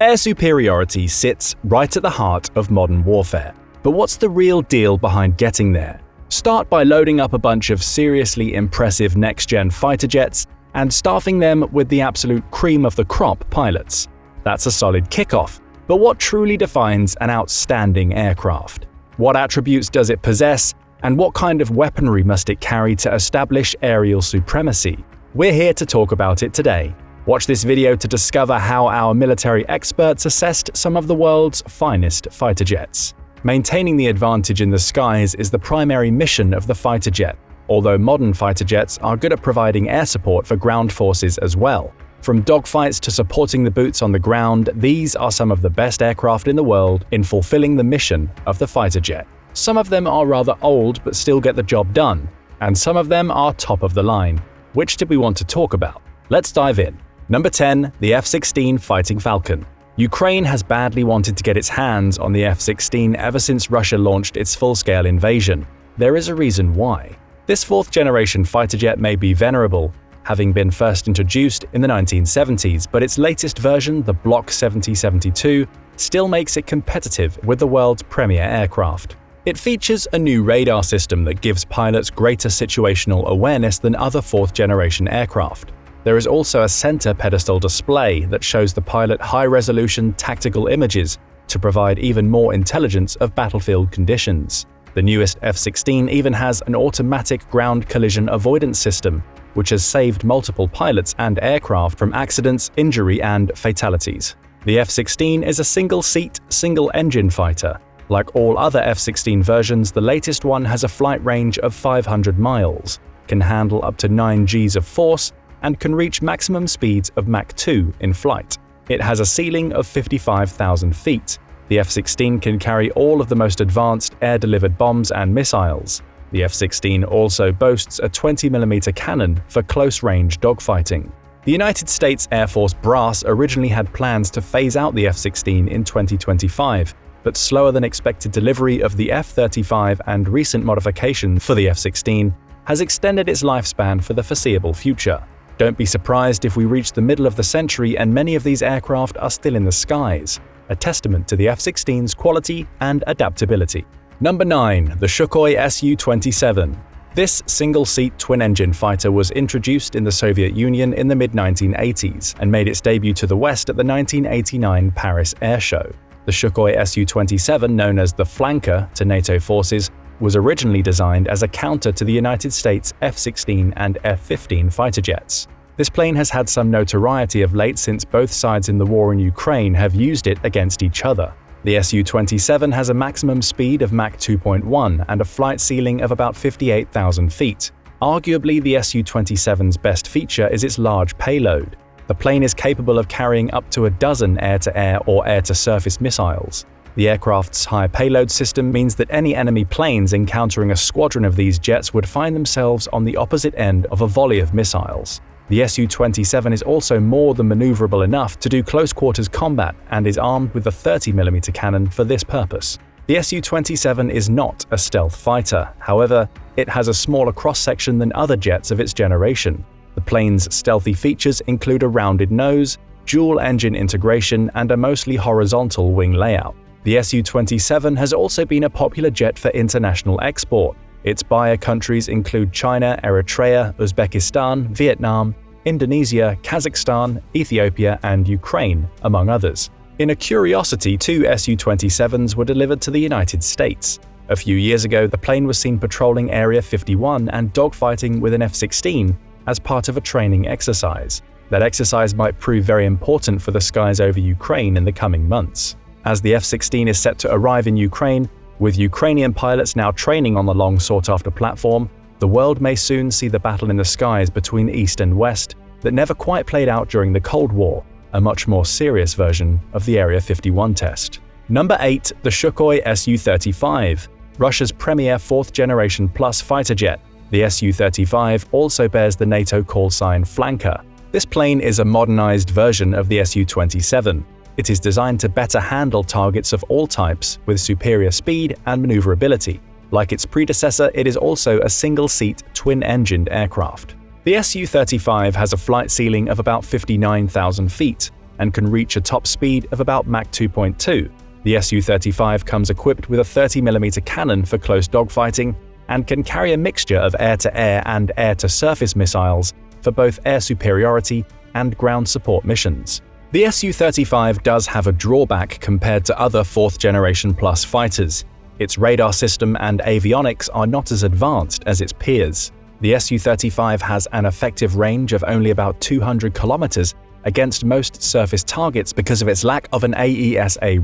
Air superiority sits right at the heart of modern warfare. But what's the real deal behind getting there? Start by loading up a bunch of seriously impressive next-gen fighter jets and staffing them with the absolute cream of the crop pilots. That's a solid kickoff. But what truly defines an outstanding aircraft? What attributes does it possess, and what kind of weaponry must it carry to establish aerial supremacy? We're here to talk about it today. Watch this video to discover how our military experts assessed some of the world's finest fighter jets. Maintaining the advantage in the skies is the primary mission of the fighter jet, although modern fighter jets are good at providing air support for ground forces as well. From dogfights to supporting the boots on the ground, these are some of the best aircraft in the world in fulfilling the mission of the fighter jet. Some of them are rather old but still get the job done, and some of them are top of the line. Which did we want to talk about? Let's dive in. Number 10. The F-16 Fighting Falcon. Ukraine has badly wanted to get its hands on the F-16 ever since Russia launched its full-scale invasion. There is a reason why. This fourth-generation fighter jet may be venerable, having been first introduced in the 1970s, but its latest version, the Block 7072, still makes it competitive with the world's premier aircraft. It features a new radar system that gives pilots greater situational awareness than other fourth-generation aircraft. There is also a center pedestal display that shows the pilot high-resolution tactical images to provide even more intelligence of battlefield conditions. The newest F-16 even has an automatic ground collision avoidance system, which has saved multiple pilots and aircraft from accidents, injury, and fatalities. The F-16 is a single-seat, single-engine fighter. Like all other F-16 versions, the latest one has a flight range of 500 miles, can handle up to 9 Gs of force, and can reach maximum speeds of Mach 2 in flight. It has a ceiling of 55,000 feet. The F-16 can carry all of the most advanced air-delivered bombs and missiles. The F-16 also boasts a 20mm cannon for close-range dogfighting. The United States Air Force brass originally had plans to phase out the F-16 in 2025, but slower than expected delivery of the F-35 and recent modification for the F-16 has extended its lifespan for the foreseeable future. Don't be surprised if we reach the middle of the century and many of these aircraft are still in the skies, a testament to the F-16's quality and adaptability. Number 9. The Sukhoi Su-27. This single-seat twin-engine fighter was introduced in the Soviet Union in the mid-1980s and made its debut to the West at the 1989 Paris Air Show. The Sukhoi Su-27, known as the flanker to NATO forces, was originally designed as a counter to the United States F-16 and F-15 fighter jets. This plane has had some notoriety of late since both sides in the war in Ukraine have used it against each other. The Su-27 has a maximum speed of Mach 2.1 and a flight ceiling of about 58,000 feet. Arguably, the Su-27's best feature is its large payload. The plane is capable of carrying up to a dozen air-to-air or air-to-surface missiles. The aircraft's high payload system means that any enemy planes encountering a squadron of these jets would find themselves on the opposite end of a volley of missiles. The Su-27 is also more than maneuverable enough to do close-quarters combat and is armed with a 30mm cannon for this purpose. The Su-27 is not a stealth fighter, however, it has a smaller cross-section than other jets of its generation. The plane's stealthy features include a rounded nose, dual-engine integration, and a mostly horizontal wing layout. The Su-27 has also been a popular jet for international export. Its buyer countries include China, Eritrea, Uzbekistan, Vietnam, Indonesia, Kazakhstan, Ethiopia, and Ukraine, among others. In a curiosity, 2 Su-27s were delivered to the United States. A few years ago, the plane was seen patrolling Area 51 and dogfighting with an F-16 as part of a training exercise. That exercise might prove very important for the skies over Ukraine in the coming months. As the F-16 is set to arrive in Ukraine, with Ukrainian pilots now training on the long sought-after platform, the world may soon see the battle in the skies between East and West that never quite played out during the Cold War, a much more serious version of the Area 51 test. Number 8. The Sukhoi Su-35, Russia's premier fourth-generation plus fighter jet. The Su-35 also bears the NATO call sign Flanker. This plane is a modernized version of the Su-27. It is designed to better handle targets of all types with superior speed and maneuverability. Like its predecessor, it is also a single-seat, twin-engined aircraft. The Su-35 has a flight ceiling of about 59,000 feet. and can reach a top speed of about Mach 2.2. The Su-35 comes equipped with a 30mm cannon for close dogfighting and can carry a mixture of air-to-air and air-to-surface missiles for both air superiority and ground support missions. The Su-35 does have a drawback compared to other 4th generation plus fighters. Its radar system and avionics are not as advanced as its peers. The Su-35 has an effective range of only about 200 kilometers against most surface targets because of its lack of an AESA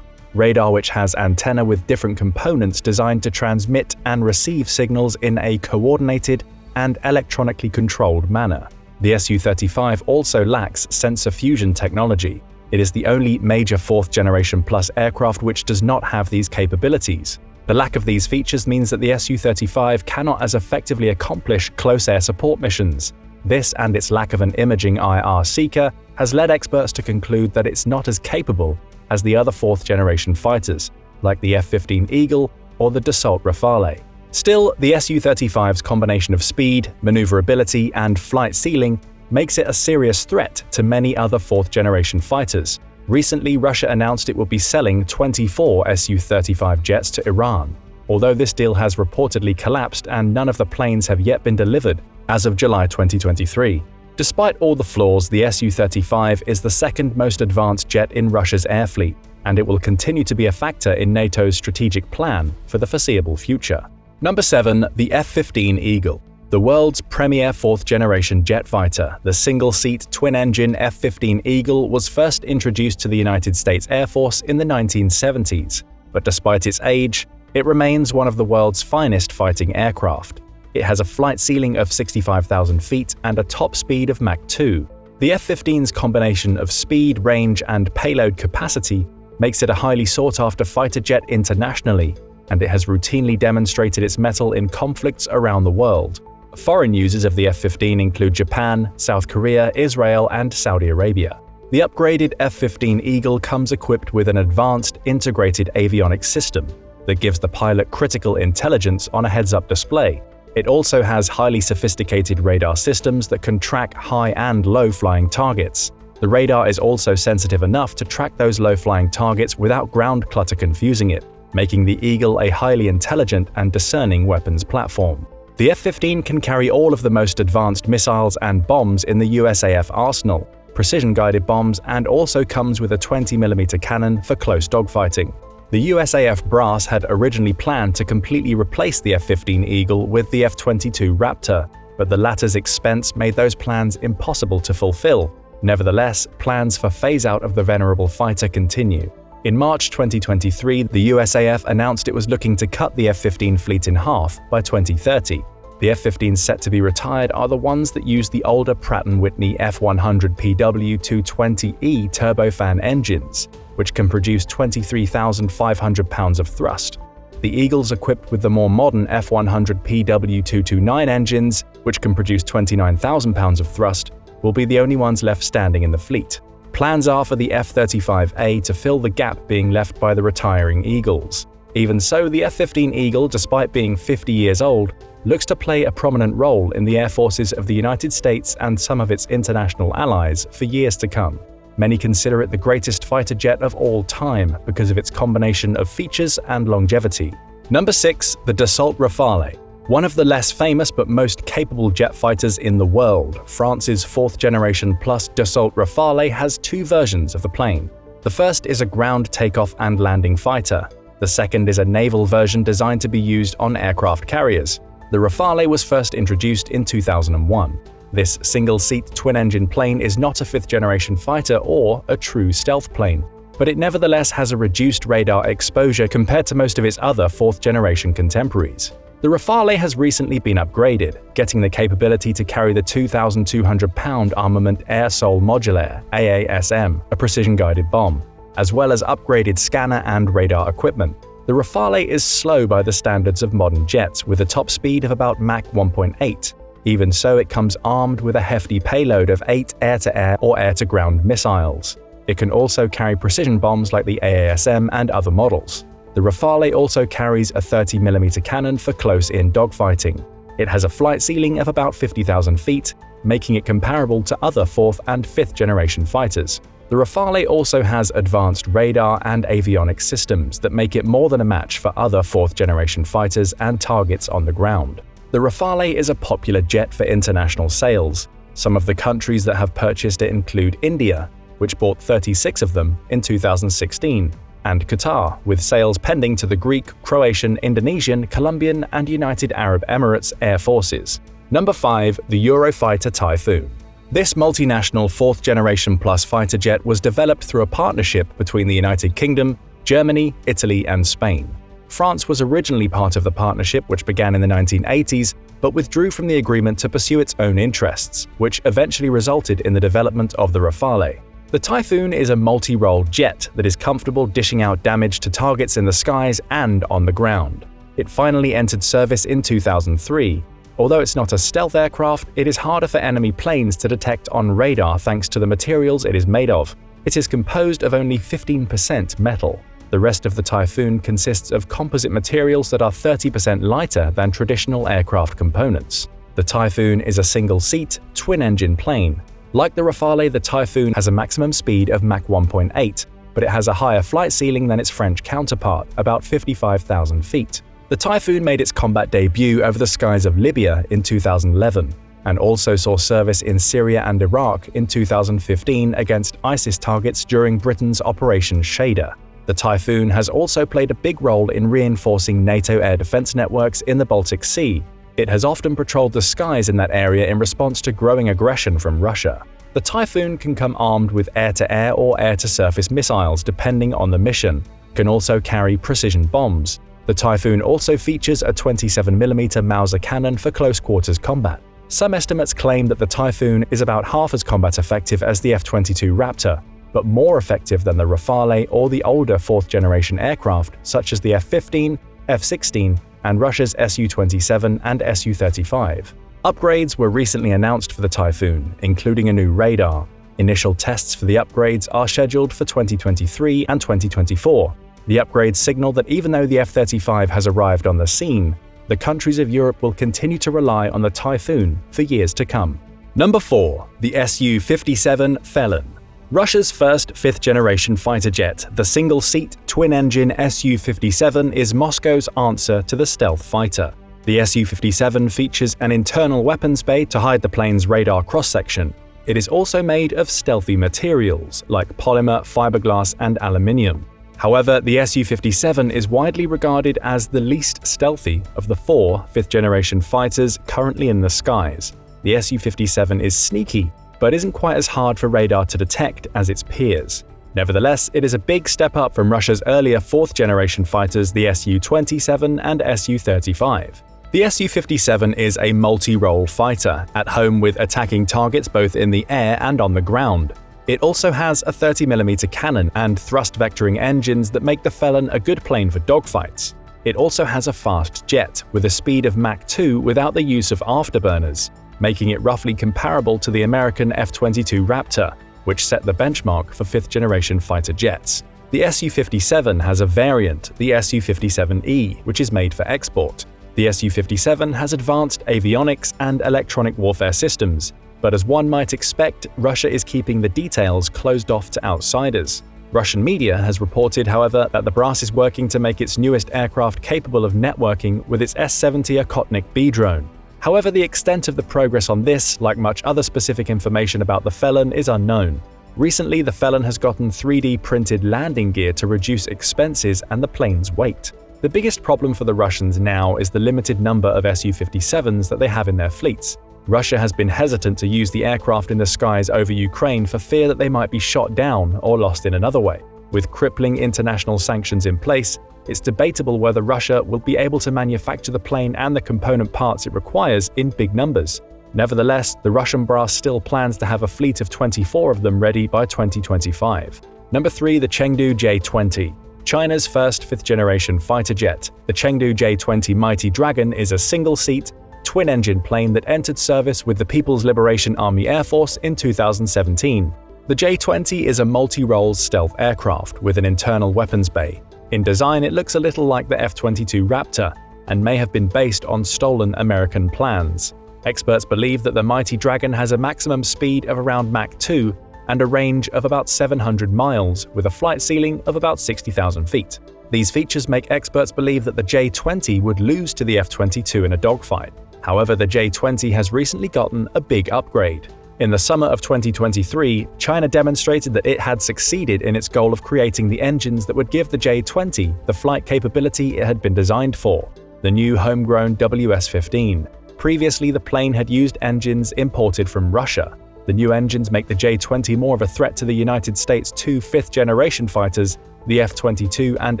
radar which has antenna with different components designed to transmit and receive signals in a coordinated and electronically controlled manner. The Su-35 also lacks sensor fusion technology. It is the only major 4th generation plus aircraft which does not have these capabilities. The lack of these features means that the Su-35 cannot as effectively accomplish close air support missions. This and its lack of an imaging IR seeker has led experts to conclude that it's not as capable as the other 4th generation fighters, like the F-15 Eagle or the Dassault Rafale. Still, the Su-35's combination of speed, maneuverability, and flight ceiling makes it a serious threat to many other 4th generation fighters. Recently, Russia announced it will be selling 24 Su-35 jets to Iran, although this deal has reportedly collapsed and none of the planes have yet been delivered as of July 2023. Despite all the flaws, the Su-35 is the second most advanced jet in Russia's air fleet, and it will continue to be a factor in NATO's strategic plan for the foreseeable future. Number 7. The F-15 Eagle. The world's premier 4th generation jet fighter, the single-seat twin-engine F-15 Eagle was first introduced to the United States Air Force in the 1970s, but despite its age, it remains one of the world's finest fighting aircraft. It has a flight ceiling of 65,000 feet and a top speed of Mach 2. The F-15's combination of speed, range, and payload capacity makes it a highly sought-after fighter jet internationally, and it has routinely demonstrated its mettle in conflicts around the world. Foreign users of the F-15 include Japan, South Korea, Israel, and Saudi Arabia. The upgraded F-15 Eagle comes equipped with an advanced integrated avionics system that gives the pilot critical intelligence on a heads-up display. It also has highly sophisticated radar systems that can track high and low-flying targets. The radar is also sensitive enough to track those low-flying targets without ground clutter confusing it, making the Eagle a highly intelligent and discerning weapons platform. The F-15 can carry all of the most advanced missiles and bombs in the USAF arsenal, precision-guided bombs, and also comes with a 20mm cannon for close dogfighting. The USAF brass had originally planned to completely replace the F-15 Eagle with the F-22 Raptor, but the latter's expense made those plans impossible to fulfill. Nevertheless, plans for phase-out of the venerable fighter continue. In March 2023, the USAF announced it was looking to cut the F-15 fleet in half by 2030. The F-15s set to be retired are the ones that use the older Pratt & Whitney F100PW220E turbofan engines, which can produce 23,500 pounds of thrust. The Eagles equipped with the more modern F100PW229 engines, which can produce 29,000 pounds of thrust, will be the only ones left standing in the fleet. Plans are for the F-35A to fill the gap being left by the retiring Eagles. Even so, the F-15 Eagle, despite being 50 years old, looks to play a prominent role in the air forces of the United States and some of its international allies for years to come. Many consider it the greatest fighter jet of all time because of its combination of features and longevity. Number 6. The Dassault Rafale. One of the less famous but most capable jet fighters in the world, France's 4th generation plus Dassault Rafale has two versions of the plane. The first is a ground takeoff and landing fighter. The second is a naval version designed to be used on aircraft carriers. The Rafale was first introduced in 2001. This single-seat twin-engine plane is not a 5th generation fighter or a true stealth plane, but it nevertheless has a reduced radar exposure compared to most of its other 4th generation contemporaries. The Rafale has recently been upgraded, getting the capability to carry the 2,200-pound Armament Air Sol Modulaire (AASM), a precision-guided bomb, as well as upgraded scanner and radar equipment. The Rafale is slow by the standards of modern jets, with a top speed of about Mach 1.8. Even so, it comes armed with a hefty payload of 8 air-to-air or air-to-ground missiles. It can also carry precision bombs like the AASM and other models. The Rafale also carries a 30mm cannon for close-in dogfighting. It has a flight ceiling of about 50,000 feet, making it comparable to other 4th and 5th generation fighters. The Rafale also has advanced radar and avionics systems that make it more than a match for other fourth-generation fighters and targets on the ground. The Rafale is a popular jet for international sales. Some of the countries that have purchased it include India, which bought 36 of them in 2016, and Qatar, with sales pending to the Greek, Croatian, Indonesian, Colombian, and United Arab Emirates Air Forces. Number 5. The Eurofighter Typhoon. This multinational fourth-generation plus fighter jet was developed through a partnership between the United Kingdom, Germany, Italy, and Spain. France was originally part of the partnership, which began in the 1980s, but withdrew from the agreement to pursue its own interests, which eventually resulted in the development of the Rafale. The Typhoon is a multi-role jet that is comfortable dishing out damage to targets in the skies and on the ground. It finally entered service in 2003. Although it's not a stealth aircraft, it is harder for enemy planes to detect on radar thanks to the materials it is made of. It is composed of only 15% metal. The rest of the Typhoon consists of composite materials that are 30% lighter than traditional aircraft components. The Typhoon is a single-seat, twin-engine plane. Like the Rafale, the Typhoon has a maximum speed of Mach 1.8, but it has a higher flight ceiling than its French counterpart, about 55,000 feet. The Typhoon made its combat debut over the skies of Libya in 2011, and also saw service in Syria and Iraq in 2015 against ISIS targets during Britain's Operation Shader. The Typhoon has also played a big role in reinforcing NATO air defense networks in the Baltic Sea. It has often patrolled the skies in that area in response to growing aggression from Russia. The Typhoon can come armed with air-to-air or air-to-surface missiles depending on the mission. It can also carry precision bombs. The Typhoon also features a 27mm Mauser cannon for close-quarters combat. Some estimates claim that the Typhoon is about half as combat effective as the F-22 Raptor, but more effective than the Rafale or the older fourth-generation aircraft such as the F-15, F-16, and Russia's Su-27 and Su-35. Upgrades were recently announced for the Typhoon, including a new radar. Initial tests for the upgrades are scheduled for 2023 and 2024. The upgrades signal that even though the F-35 has arrived on the scene, the countries of Europe will continue to rely on the Typhoon for years to come. Number 4. The Su-57 Felon. Russia's first fifth-generation fighter jet, the single-seat, twin-engine Su-57 is Moscow's answer to the stealth fighter. The Su-57 features an internal weapons bay to hide the plane's radar cross-section. It is also made of stealthy materials like polymer, fiberglass, and aluminium. However, the Su-57 is widely regarded as the least stealthy of the 4 fifth-generation fighters currently in the skies. The Su-57 is sneaky, but isn't quite as hard for radar to detect as its peers. Nevertheless, it is a big step up from Russia's earlier fourth-generation fighters, the Su-27 and Su-35. The Su-57 is a multi-role fighter, at home with attacking targets both in the air and on the ground. It also has a 30mm cannon and thrust-vectoring engines that make the Felon a good plane for dogfights. It also has a fast jet, with a speed of Mach 2 without the use of afterburners, making it roughly comparable to the American F-22 Raptor, which set the benchmark for fifth-generation fighter jets. The Su-57 has a variant, the Su-57E, which is made for export. The Su-57 has advanced avionics and electronic warfare systems, but as one might expect, Russia is keeping the details closed off to outsiders. Russian media has reported, however, that the brass is working to make its newest aircraft capable of networking with its S-70 Okhotnik B drone. However, the extent of the progress on this, like much other specific information about the Felon, is unknown. Recently, the Felon has gotten 3D printed landing gear to reduce expenses and the plane's weight. The biggest problem for the Russians now is the limited number of Su-57s that they have in their fleets. Russia has been hesitant to use the aircraft in the skies over Ukraine for fear that they might be shot down or lost in another way. With crippling international sanctions in place, it's debatable whether Russia will be able to manufacture the plane and the component parts it requires in big numbers. Nevertheless, the Russian brass still plans to have a fleet of 24 of them ready by 2025. Number 3. The Chengdu J-20. China's first fifth-generation fighter jet, the Chengdu J-20 Mighty Dragon is a single-seat, twin-engine plane that entered service with the People's Liberation Army Air Force in 2017. The J-20 is a multi-role stealth aircraft with an internal weapons bay. In design, it looks a little like the F-22 Raptor and may have been based on stolen American plans. Experts believe that the Mighty Dragon has a maximum speed of around Mach 2, and a range of about 700 miles with a flight ceiling of about 60,000 feet. These features make experts believe that the J-20 would lose to the F-22 in a dogfight. However, the J-20 has recently gotten a big upgrade. In the summer of 2023, China demonstrated that it had succeeded in its goal of creating the engines that would give the J-20 the flight capability it had been designed for, the new homegrown WS-15. Previously, the plane had used engines imported from Russia. The new engines make the J-20 more of a threat to the United States' two fifth-generation fighters, the F-22 and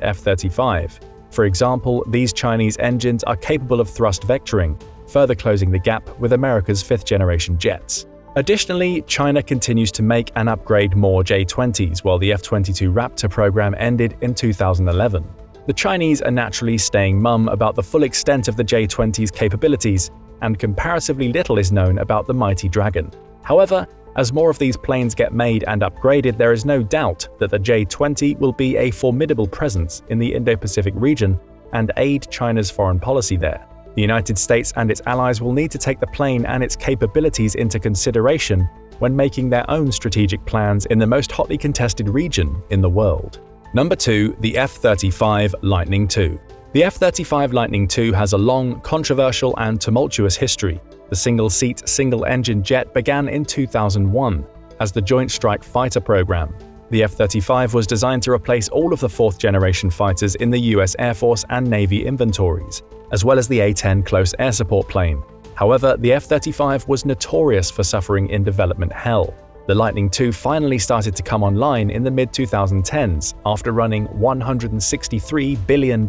F-35. For example, these Chinese engines are capable of thrust vectoring, further closing the gap with America's fifth-generation jets. Additionally, China continues to make and upgrade more J-20s while the F-22 Raptor program ended in 2011. The Chinese are naturally staying mum about the full extent of the J-20's capabilities, and comparatively little is known about the mighty Dragon. However, as more of these planes get made and upgraded, there is no doubt that the J-20 will be a formidable presence in the Indo-Pacific region and aid China's foreign policy there. The United States and its allies will need to take the plane and its capabilities into consideration when making their own strategic plans in the most hotly contested region in the world. Number 2. The F-35 Lightning II. The F-35 Lightning II has a long, controversial and tumultuous history. The single-seat, single-engine jet began in 2001 as the Joint Strike Fighter program. The F-35 was designed to replace all of the fourth-generation fighters in the US Air Force and Navy inventories, as well as the A-10 close air support plane. However, the F-35 was notorious for suffering in development hell. The Lightning II finally started to come online in the mid-2010s after running $163 billion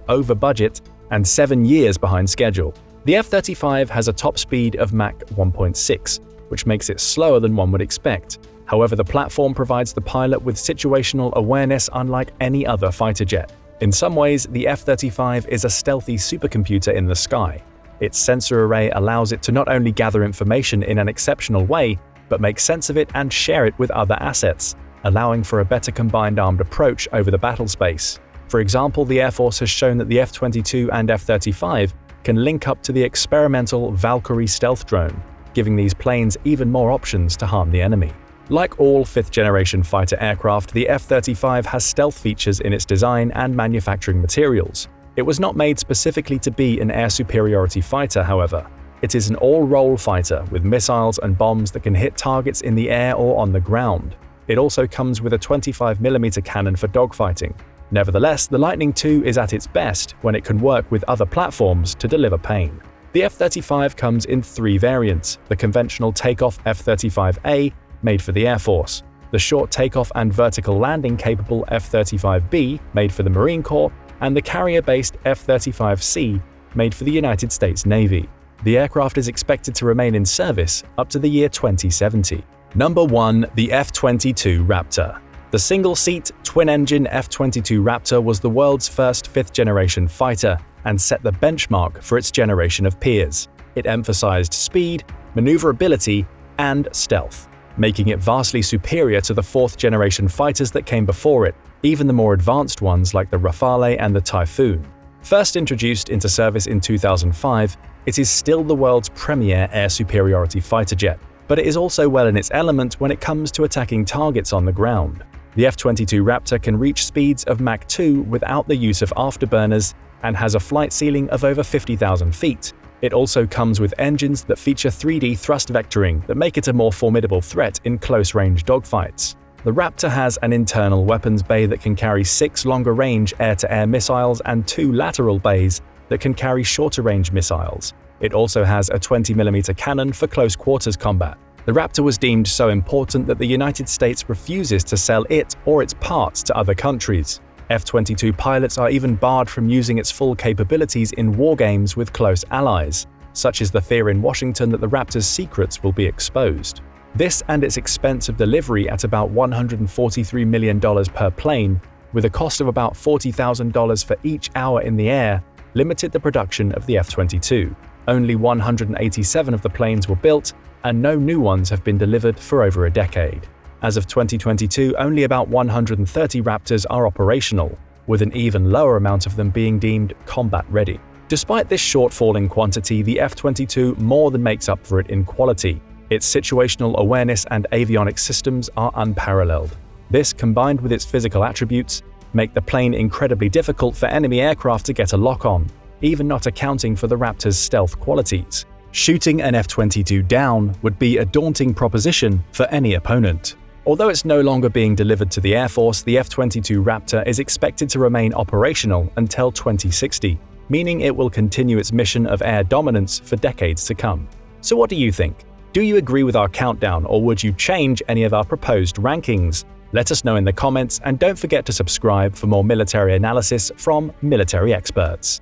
over budget and 7 years behind schedule. The F-35 has a top speed of Mach 1.6, which makes it slower than one would expect. However, the platform provides the pilot with situational awareness unlike any other fighter jet. In some ways, the F-35 is a stealthy supercomputer in the sky. Its sensor array allows it to not only gather information in an exceptional way, but make sense of it and share it with other assets, allowing for a better combined armed approach over the battle space. For example, the Air Force has shown that the F-22 and F-35 can link up to the experimental Valkyrie stealth drone, giving these planes even more options to harm the enemy. Like all fifth-generation fighter aircraft, the F-35 has stealth features in its design and manufacturing materials. It was not made specifically to be an air superiority fighter, however. It is an all-role fighter with missiles and bombs that can hit targets in the air or on the ground. It also comes with a 25mm cannon for dogfighting. Nevertheless, the Lightning II is at its best when it can work with other platforms to deliver pain. The F-35 comes in 3 variants: the conventional takeoff F-35A, made for the Air Force, the short takeoff and vertical landing capable F-35B, made for the Marine Corps, and the carrier-based F-35C, made for the United States Navy. The aircraft is expected to remain in service up to the year 2070. Number 1. The F-22 Raptor. The single-seat, twin-engine F-22 Raptor was the world's first fifth-generation fighter and set the benchmark for its generation of peers. It emphasized speed, maneuverability, and stealth, making it vastly superior to the fourth-generation fighters that came before it, even the more advanced ones like the Rafale and the Typhoon. First introduced into service in 2005, it is still the world's premier air superiority fighter jet, but it is also well in its element when it comes to attacking targets on the ground. The F-22 Raptor can reach speeds of Mach 2 without the use of afterburners and has a flight ceiling of over 50,000 feet. It also comes with engines that feature 3D thrust vectoring that make it a more formidable threat in close-range dogfights. The Raptor has an internal weapons bay that can carry 6 longer-range air-to-air missiles and 2 lateral bays that can carry shorter-range missiles. It also has a 20mm cannon for close-quarters combat. The Raptor was deemed so important that the United States refuses to sell it or its parts to other countries. F-22 pilots are even barred from using its full capabilities in wargames with close allies. Such is the fear in Washington that the Raptor's secrets will be exposed. This and its expense of delivery at about $143 million per plane, with a cost of about $40,000 for each hour in the air, limited the production of the F-22. Only 187 of the planes were built, and no new ones have been delivered for over a decade. As of 2022, only about 130 Raptors are operational, with an even lower amount of them being deemed combat-ready. Despite this shortfall in quantity, the F-22 more than makes up for it in quality. Its situational awareness and avionics systems are unparalleled. This, combined with its physical attributes, make the plane incredibly difficult for enemy aircraft to get a lock on, even not accounting for the Raptor's stealth qualities. Shooting an F-22 down would be a daunting proposition for any opponent. Although it's no longer being delivered to the Air Force, the F-22 Raptor is expected to remain operational until 2060, meaning it will continue its mission of air dominance for decades to come. So what do you think? Do you agree with our countdown, or would you change any of our proposed rankings? Let us know in the comments, and don't forget to subscribe for more military analysis from military experts.